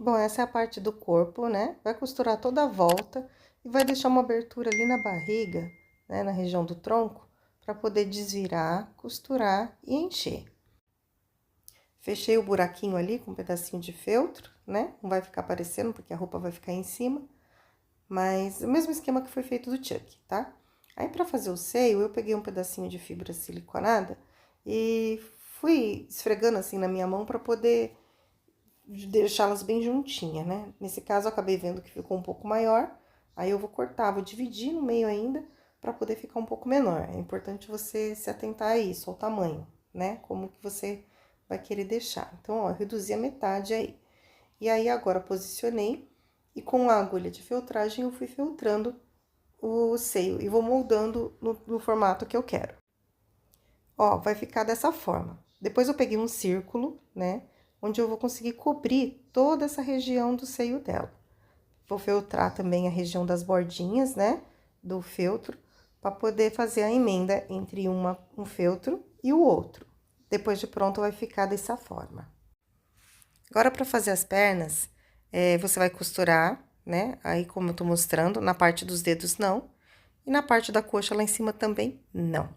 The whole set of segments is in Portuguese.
Bom, essa é a parte do corpo, né? Vai costurar toda a volta e vai deixar uma abertura ali na barriga, né? Na região do tronco, para poder desvirar, costurar e encher. Fechei o buraquinho ali com um pedacinho de feltro, né? Não vai ficar aparecendo porque a roupa vai ficar em cima, mas o mesmo esquema que foi feito do Chuck, tá? Aí, para fazer o seio, eu peguei um pedacinho de fibra siliconada e fui esfregando assim na minha mão para poder deixá-las bem juntinhas, né? Nesse caso, eu acabei vendo que ficou um pouco maior, aí eu vou cortar, vou dividir no meio ainda para poder ficar um pouco menor. É importante você se atentar a isso, ao tamanho, né? Como que você vai querer deixar. Então, ó, eu reduzi a metade aí. E aí, agora posicionei e com a agulha de feltragem eu fui feltrando o seio e vou moldando no formato que eu quero. Ó, vai ficar dessa forma. Depois eu peguei um círculo, né? Onde eu vou conseguir cobrir toda essa região do seio dela. Vou feltrar também a região das bordinhas, né? Do feltro, para poder fazer a emenda entre um feltro e o outro. Depois de pronto, vai ficar dessa forma. Agora, para fazer as pernas, você vai costurar, né? Aí, como eu tô mostrando, na parte dos dedos, não. E na parte da coxa lá em cima também, não.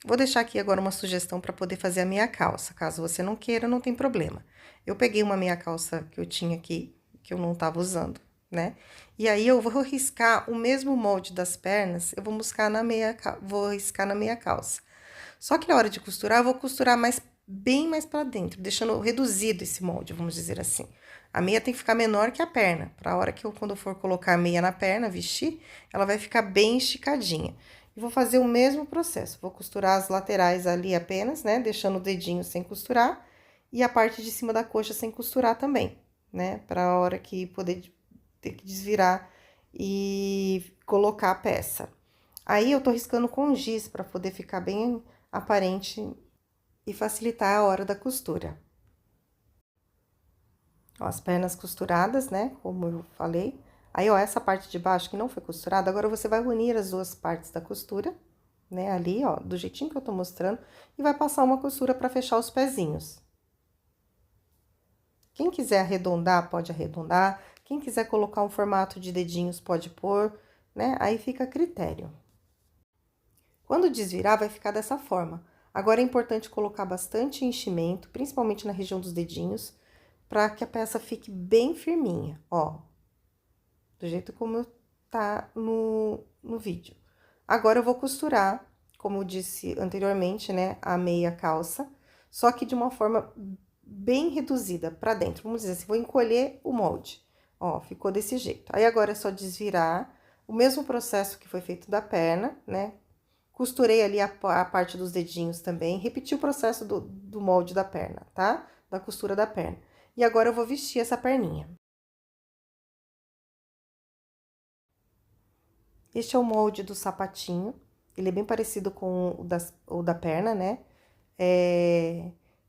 Vou deixar aqui agora uma sugestão para poder fazer a meia calça. Caso você não queira, não tem problema. Eu peguei uma meia calça que eu tinha aqui, que eu não tava usando, né? E aí, eu vou riscar o mesmo molde das pernas, eu vou buscar vou riscar na meia calça. Só que na hora de costurar, eu vou costurar bem mais para dentro, deixando reduzido esse molde, vamos dizer assim. A meia tem que ficar menor que a perna, para a hora que quando eu for colocar a meia na perna, vestir, ela vai ficar bem esticadinha. E vou fazer o mesmo processo, vou costurar as laterais ali apenas, né, deixando o dedinho sem costurar, e a parte de cima da coxa sem costurar também, né, para a hora que poder ter que desvirar e colocar a peça. Aí, eu tô riscando com giz para poder ficar bem aparente e facilitar a hora da costura. Ó, as pernas costuradas, né, como eu falei. Aí, ó, essa parte de baixo que não foi costurada, agora você vai unir as duas partes da costura, né, ali, ó, do jeitinho que eu tô mostrando, e vai passar uma costura para fechar os pezinhos. Quem quiser arredondar, pode arredondar. Quem quiser colocar um formato de dedinhos, pode pôr, né, aí fica a critério. Quando desvirar, vai ficar dessa forma. Agora, é importante colocar bastante enchimento, principalmente na região dos dedinhos, para que a peça fique bem firminha, ó. Do jeito como tá no vídeo. Agora, eu vou costurar, como eu disse anteriormente, né, a meia calça, só que de uma forma bem reduzida para dentro. Vamos dizer assim, vou encolher o molde. Ó, ficou desse jeito. Aí, agora é só desvirar, o mesmo processo que foi feito da perna, né? Costurei ali a parte dos dedinhos também, repeti o processo do molde da perna, tá? Da costura da perna. E agora eu vou vestir essa perninha. Este é o molde do sapatinho, ele é bem parecido com o da perna, né?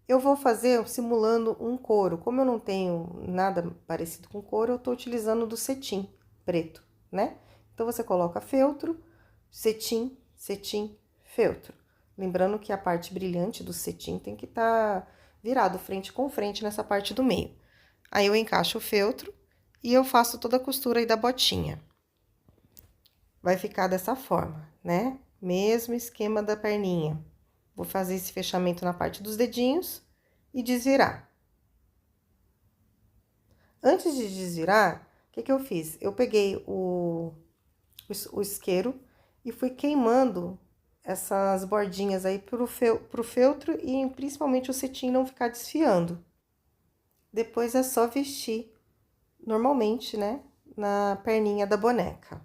Eu vou fazer simulando um couro. Como eu não tenho nada parecido com couro, eu tô utilizando do cetim preto, né? Então, você coloca feltro, cetim, cetim, feltro. Lembrando que a parte brilhante do cetim tem que estar virado frente com frente nessa parte do meio. Aí, eu encaixo o feltro e eu faço toda a costura aí da botinha. Vai ficar dessa forma, né? Mesmo esquema da perninha. Vou fazer esse fechamento na parte dos dedinhos e desvirar. Antes de desvirar, o que que eu fiz? Eu peguei o isqueiro e fui queimando essas bordinhas aí pro feltro e principalmente o cetim não ficar desfiando. Depois é só vestir normalmente, né, na perninha da boneca.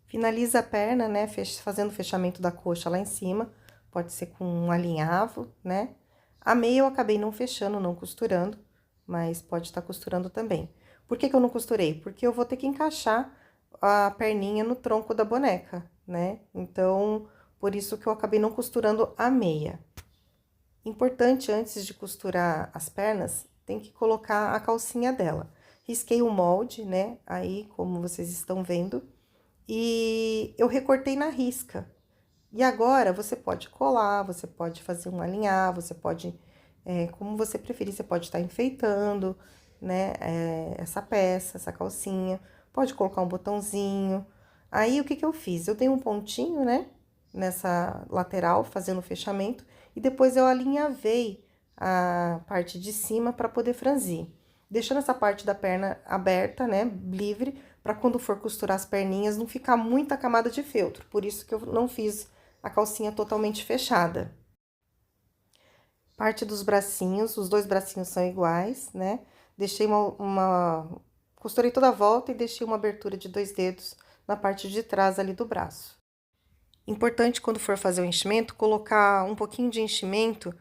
Finaliza a perna, né, fazendo o fechamento da coxa lá em cima, pode ser com um alinhavo, né? A meia eu acabei não fechando, não costurando, mas pode estar costurando também. Por que que eu não costurei? Porque eu vou ter que encaixar a perninha no tronco da boneca, né? Então, por isso que eu acabei não costurando a meia. Importante, antes de costurar as pernas, tem que colocar a calcinha dela. Risquei o molde, né? Aí, como vocês estão vendo, e eu recortei na risca. E agora, você pode colar, você pode fazer um alinhar, você pode como você preferir, você pode estar enfeitando, né, essa peça, essa calcinha, pode colocar um botãozinho. Aí, o que que eu fiz? Eu dei um pontinho, né, nessa lateral, fazendo o fechamento, e depois eu alinhavei a parte de cima para poder franzir. Deixando essa parte da perna aberta, né, livre, para quando for costurar as perninhas não ficar muita camada de feltro. Por isso que eu não fiz a calcinha totalmente fechada. Parte dos bracinhos, os dois bracinhos são iguais, né? Deixei costurei toda a volta e deixei uma abertura de 2 dedos na parte de trás ali do braço. Importante quando for fazer o enchimento, colocar um pouquinho de enchimento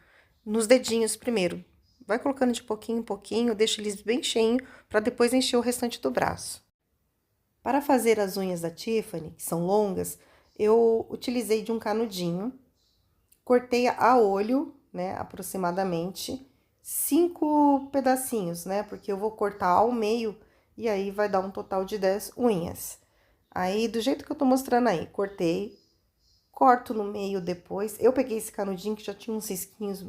nos dedinhos primeiro. Vai colocando de pouquinho em pouquinho, deixa eles bem cheinho para depois encher o restante do braço. Para fazer as unhas da Tiffany, que são longas, eu utilizei de um canudinho, cortei a olho, né, aproximadamente 5 pedacinhos, né, porque eu vou cortar ao meio e aí vai dar um total de 10 unhas. Aí, do jeito que eu tô mostrando aí, cortei, corto no meio depois. Eu peguei esse canudinho que já tinha uns risquinhos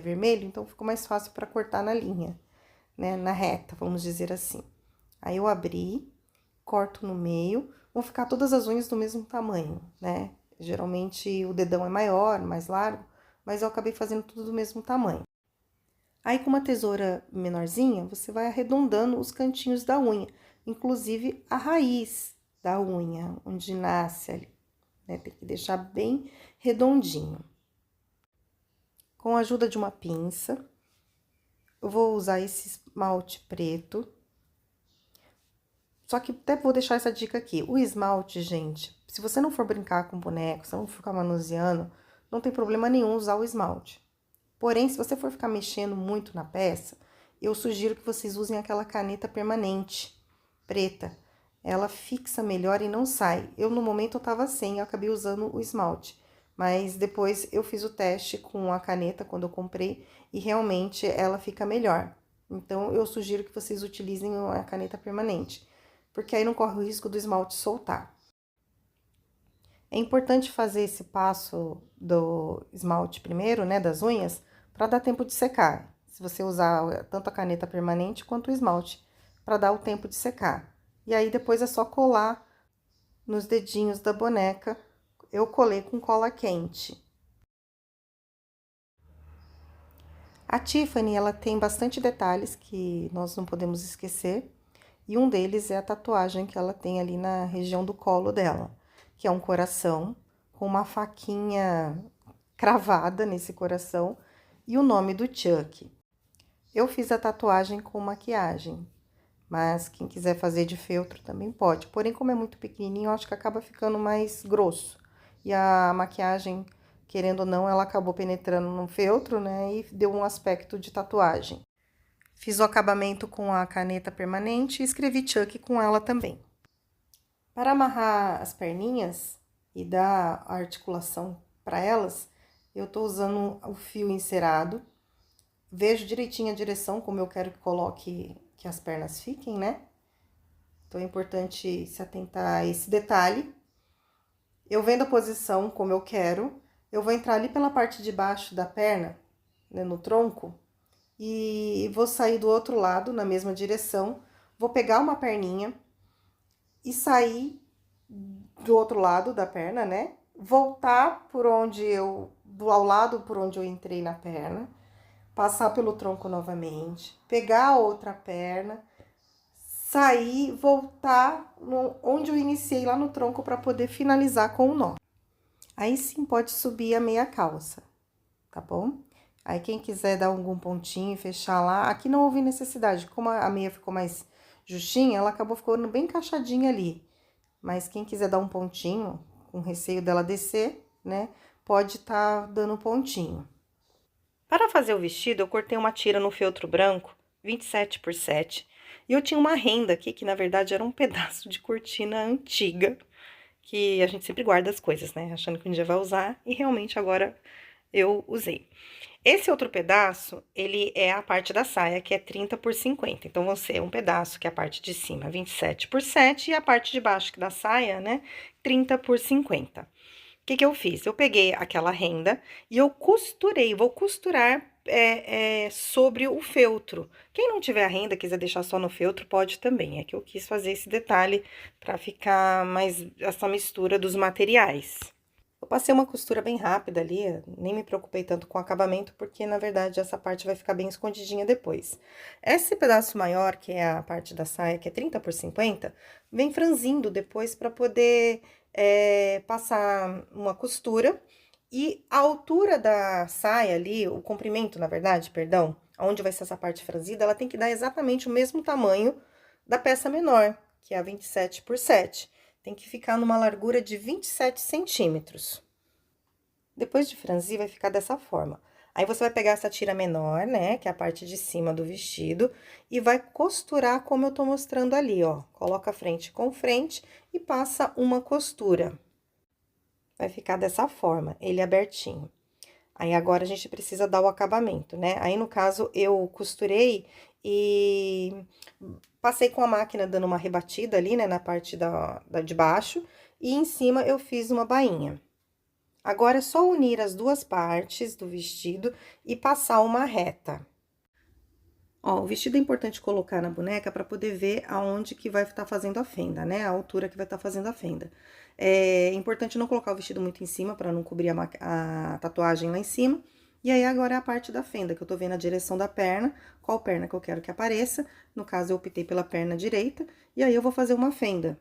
vermelhos, então ficou mais fácil para cortar na linha, né, na reta, vamos dizer assim. Aí, eu abri, corto no meio, vão ficar todas as unhas do mesmo tamanho, né? Geralmente o dedão é maior, mais largo, mas eu acabei fazendo tudo do mesmo tamanho. Aí, com uma tesoura menorzinha, você vai arredondando os cantinhos da unha, inclusive a raiz da unha, onde nasce ali, né? Tem que deixar bem redondinho. Com a ajuda de uma pinça, eu vou usar esse esmalte preto. Só que até vou deixar essa dica aqui. O esmalte, gente, se você não for brincar com boneco, se não for ficar manuseando, não tem problema nenhum usar o esmalte. Porém, se você for ficar mexendo muito na peça, eu sugiro que vocês usem aquela caneta permanente, preta. Ela fixa melhor e não sai. Eu, no momento, eu tava sem, eu acabei usando o esmalte. Mas depois eu fiz o teste com a caneta quando eu comprei e realmente ela fica melhor. Então, eu sugiro que vocês utilizem a caneta permanente, porque aí não corre o risco do esmalte soltar. É importante fazer esse passo do esmalte primeiro, né, das unhas, para dar tempo de secar. Se você usar tanto a caneta permanente quanto o esmalte, para dar o tempo de secar. E aí, depois é só colar nos dedinhos da boneca. Eu colei com cola quente. A Tiffany, ela tem bastante detalhes que nós não podemos esquecer. E um deles é a tatuagem que ela tem ali na região do colo dela, que é um coração com uma faquinha cravada nesse coração e o nome do Chuck. Eu fiz a tatuagem com maquiagem, mas quem quiser fazer de feltro também pode. Porém, como é muito pequenininho, eu acho que acaba ficando mais grosso. E a maquiagem, querendo ou não, ela acabou penetrando no feltro, né, e deu um aspecto de tatuagem. Fiz o acabamento com a caneta permanente e escrevi Chuck com ela também. Para amarrar as perninhas e dar a articulação para elas, eu tô usando o fio encerado. Vejo direitinho a direção como eu quero que coloque, que as pernas fiquem, né? Então, é importante se atentar a esse detalhe. Eu vendo a posição como eu quero, eu vou entrar ali pela parte de baixo da perna, né, no tronco, e vou sair do outro lado, na mesma direção, vou pegar uma perninha e sair do outro lado da perna, né? Voltar por onde ao lado por onde eu entrei na perna, passar pelo tronco novamente, pegar a outra perna, sair, voltar onde eu iniciei lá no tronco para poder finalizar com o nó. Aí sim pode subir a meia calça, tá bom? Aí, quem quiser dar algum pontinho e fechar lá, aqui não houve necessidade. Como a meia ficou mais justinha, ela acabou ficando bem encaixadinha ali. Mas quem quiser dar um pontinho, com receio dela descer, né, pode tá dando um pontinho. Para fazer o vestido, eu cortei uma tira no feltro branco, 27 por 7. E eu tinha uma renda aqui, que na verdade era um pedaço de cortina antiga, que a gente sempre guarda as coisas, né, achando que um dia vai usar, e realmente agora eu usei. Esse outro pedaço, ele é a parte da saia, que é 30 por 50. Então, vão ser um pedaço, que é a parte de cima, 27 por 7, e a parte de baixo da saia, né, 30 por 50. O que que eu fiz? Eu peguei aquela renda e eu costurei, vou costurar sobre o feltro. Quem não tiver a renda, quiser deixar só no feltro, pode também. É que eu quis fazer esse detalhe para ficar mais essa mistura dos materiais. Eu passei uma costura bem rápida ali, nem me preocupei tanto com o acabamento, porque na verdade essa parte vai ficar bem escondidinha depois. Esse pedaço maior, que é a parte da saia, que é 30 por 50, vem franzindo depois para poder passar uma costura. E a altura da saia ali, o comprimento, na verdade, perdão, onde vai ser essa parte franzida, ela tem que dar exatamente o mesmo tamanho da peça menor, que é a 27 por 7. Tem que ficar numa largura de 27 centímetros. Depois de franzir, vai ficar dessa forma. Aí, você vai pegar essa tira menor, né, que é a parte de cima do vestido, e vai costurar como eu tô mostrando ali, ó. Coloca frente com frente e passa uma costura. Vai ficar dessa forma, ele abertinho. Aí, agora, a gente precisa dar o acabamento, né? Aí, no caso, eu costurei e passei com a máquina dando uma rebatida ali, né, na parte de baixo, e em cima eu fiz uma bainha. Agora, é só unir as duas partes do vestido e passar uma reta. Ó, o vestido é importante colocar na boneca para poder ver aonde que vai estar fazendo a fenda, né? A altura que vai estar fazendo a fenda. É importante não colocar o vestido muito em cima para não cobrir a tatuagem lá em cima. E aí, agora é a parte da fenda, que eu tô vendo a direção da perna, qual perna que eu quero que apareça. No caso, eu optei pela perna direita, e aí eu vou fazer uma fenda.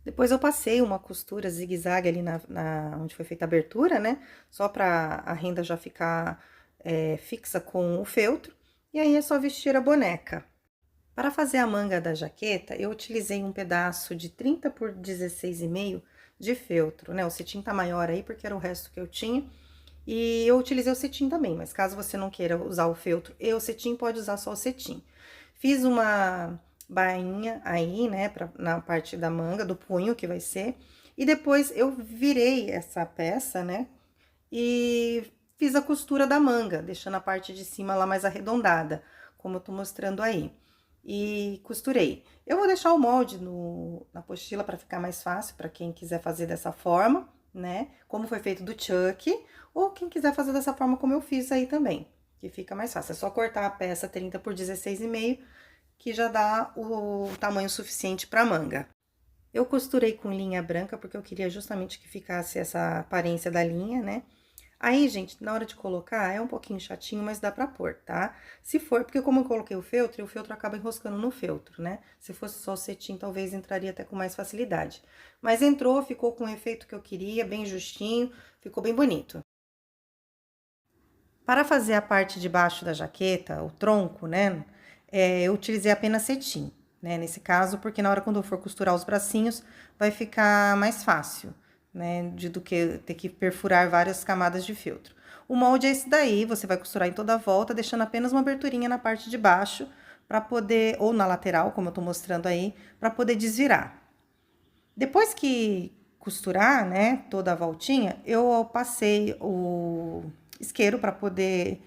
Depois eu passei uma costura zigue-zague ali onde foi feita a abertura, né? Só pra a renda já ficar fixa com o feltro. E aí, é só vestir a boneca. Para fazer a manga da jaqueta, eu utilizei um pedaço de 30 por 16,5 de feltro, né? O cetim tá maior aí, porque era o resto que eu tinha. E eu utilizei o cetim também, mas caso você não queira usar o feltro e o cetim, pode usar só o cetim. Fiz uma bainha aí, né, na parte da manga, do punho que vai ser. E depois eu virei essa peça, né, e fiz a costura da manga, deixando a parte de cima lá mais arredondada, como eu tô mostrando aí. E costurei. Eu vou deixar o molde na apostila para ficar mais fácil, para quem quiser fazer dessa forma, né? Como foi feito do Chuck, ou quem quiser fazer dessa forma como eu fiz aí também, que fica mais fácil. É só cortar a peça 30 por 16,5, que já dá o tamanho suficiente para manga. Eu costurei com linha branca, porque eu queria justamente que ficasse essa aparência da linha, né? Aí, gente, na hora de colocar, é um pouquinho chatinho, mas dá pra pôr, tá? Se for, porque como eu coloquei o feltro acaba enroscando no feltro, né? Se fosse só o cetim, talvez entraria até com mais facilidade. Mas entrou, ficou com o efeito que eu queria, bem justinho, ficou bem bonito. Para fazer a parte de baixo da jaqueta, o tronco, né? Eu utilizei apenas cetim, né? Nesse caso, porque na hora quando eu for costurar os bracinhos, vai ficar mais fácil, né? Do que ter que perfurar várias camadas de feltro. O molde é esse daí, você vai costurar em toda a volta, deixando apenas uma aberturinha na parte de baixo, para poder, ou na lateral, como eu tô mostrando aí, para poder desvirar. Depois que costurar, né, toda a voltinha, eu passei o isqueiro para poder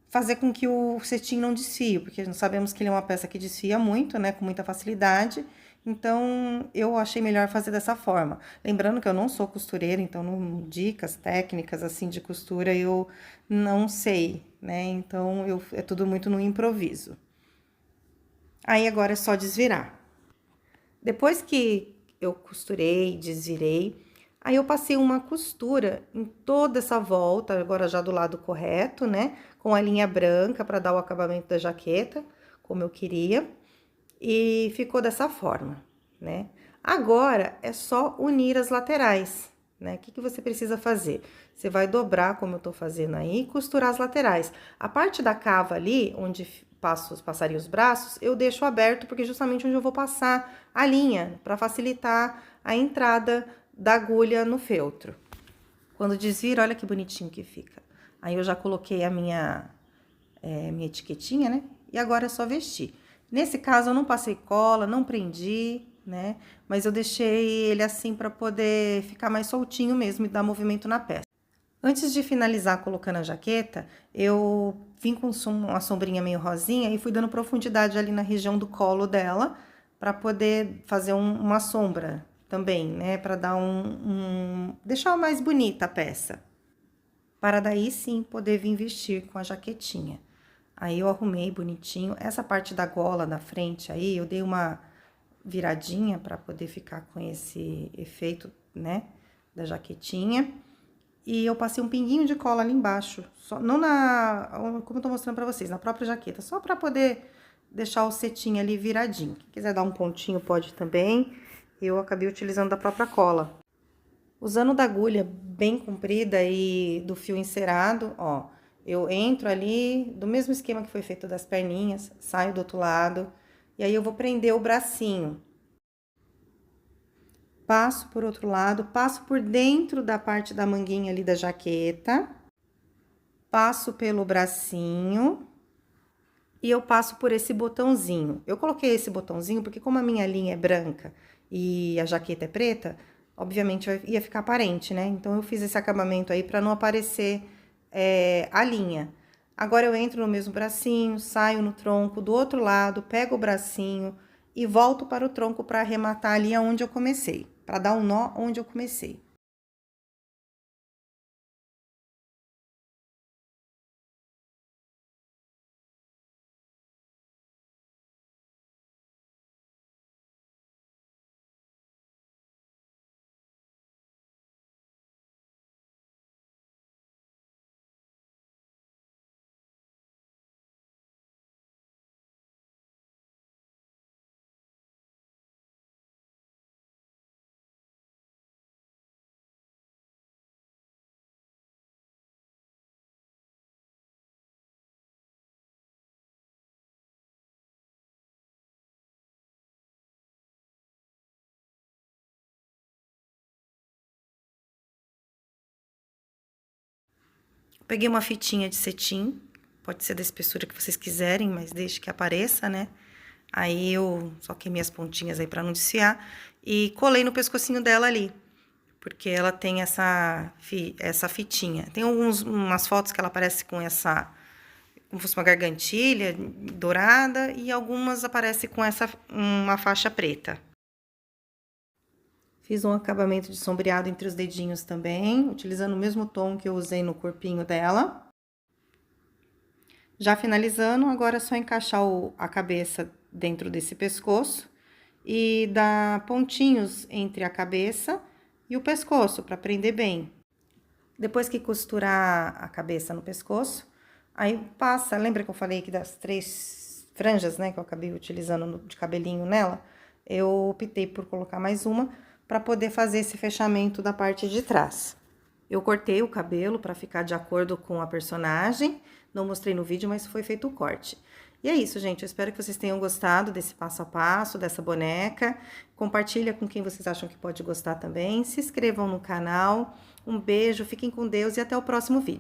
fazer com que o cetim não desfie, porque nós sabemos que ele é uma peça que desfia muito, né, com muita facilidade. Então, eu achei melhor fazer dessa forma. Lembrando que eu não sou costureira, então, dicas técnicas, assim, de costura, eu não sei, né? Então, é tudo muito no improviso. Aí, agora é só desvirar. Depois que eu costurei, desvirei, aí eu passei uma costura em toda essa volta, agora já do lado correto, né? Com a linha branca para dar o acabamento da jaqueta, como eu queria. E ficou dessa forma, né? Agora, é só unir as laterais, né? O que você precisa fazer? Você vai dobrar, como eu tô fazendo aí, e costurar as laterais. A parte da cava ali, onde passaria os braços, eu deixo aberto, porque justamente onde eu vou passar a linha, para facilitar a entrada da agulha no feltro. Quando desvira, olha que bonitinho que fica. Aí, eu já coloquei a minha etiquetinha, né? E agora é só vestir. Nesse caso, eu não passei cola, não prendi, né? Mas eu deixei ele assim para poder ficar mais soltinho mesmo e dar movimento na peça. Antes de finalizar colocando a jaqueta, eu vim com uma sombrinha meio rosinha e fui dando profundidade ali na região do colo dela, para poder fazer uma sombra também, né? Para dar deixar mais bonita a peça. para daí sim poder vir vestir com a jaquetinha. Aí eu arrumei bonitinho. Essa parte da gola da frente aí, eu dei uma viradinha para poder ficar com esse efeito, né, da jaquetinha. E eu passei um pinguinho de cola ali embaixo, só, não como eu tô mostrando pra vocês, na própria jaqueta, só pra poder deixar o cetim ali viradinho. Quem quiser dar um pontinho pode também, eu acabei utilizando da própria cola. Usando da agulha bem comprida e do fio encerado, ó, eu entro ali, do mesmo esquema que foi feito das perninhas, saio do outro lado, e aí eu vou prender o bracinho. Passo por outro lado, passo por dentro da parte da manguinha ali da jaqueta, passo pelo bracinho e eu passo por esse botãozinho. Eu coloquei esse botãozinho porque como a minha linha é branca e a jaqueta é preta, obviamente ia ficar aparente, né? Então, eu fiz esse acabamento aí para não aparecer a linha. Agora, eu entro no mesmo bracinho, saio no tronco do outro lado, pego o bracinho e volto para o tronco para arrematar ali onde eu comecei, para dar um nó onde eu comecei. Peguei uma fitinha de cetim, pode ser da espessura que vocês quiserem, mas deixe que apareça, né? Aí eu só queimei as pontinhas aí pra não desfiar e colei no pescocinho dela ali, porque ela tem essa fitinha. Tem umas fotos que ela aparece com essa, como se fosse uma gargantilha dourada, e algumas aparece com uma faixa preta. Fiz um acabamento de sombreado entre os dedinhos também, utilizando o mesmo tom que eu usei no corpinho dela. Já finalizando, agora é só encaixar a cabeça dentro desse pescoço e dar pontinhos entre a cabeça e o pescoço para prender bem. Depois que costurar a cabeça no pescoço, aí passa, lembra que eu falei que das 3 franjas, né, que eu acabei utilizando de cabelinho nela? Eu optei por colocar mais uma para poder fazer esse fechamento da parte de trás. Eu cortei o cabelo para ficar de acordo com a personagem, não mostrei no vídeo, mas foi feito o corte. E é isso, gente, eu espero que vocês tenham gostado desse passo a passo, dessa boneca. Compartilha com quem vocês acham que pode gostar também. Se inscrevam no canal. Um beijo, fiquem com Deus e até o próximo vídeo.